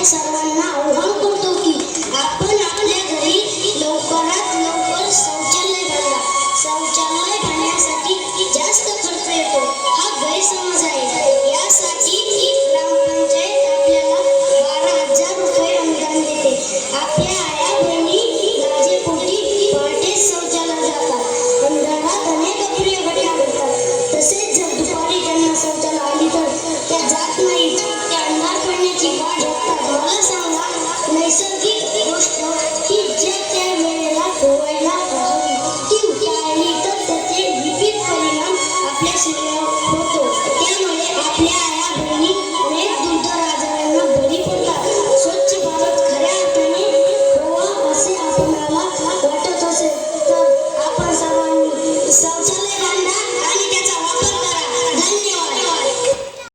सर्वांना आव्हान करतो की आपण आपल्या घरी लवकरात लवकर शौचालय बनवा. शौचालय बनण्यासाठी जास्त खर्च येतो हा गैरसमज आहे. यासाठी ग्रामपंचायत आपल्याला 12,000 रुपये अनुदान देते. आपल्या आया बहिणी लाजेपोटी पहाटेच शौचालयात जातात. अंधारात अनेक अप्रिय घटना घडतात. तसेच जर दुपारी त्यांना शौचालय आली तर त्या जात नाहीत. त्या अंधार पडण्याची वाट बघतात. मला सांगा, नैसर्गिक गोष्ट ही ज्या त्या वेळेला ठेवायला हवी ती टाळली तर त्याचे विपरीत परिणाम आपल्या शरीरावर होतो. त्यामुळे आपल्या आया बहिणी अनेक दुर्धर आजारांना बळी पडतात. स्वच्छ भारत खऱ्या अर्थाने व्हावा असे आपल्याला वाटत असेल तर आपण सर्वांनी शौचालय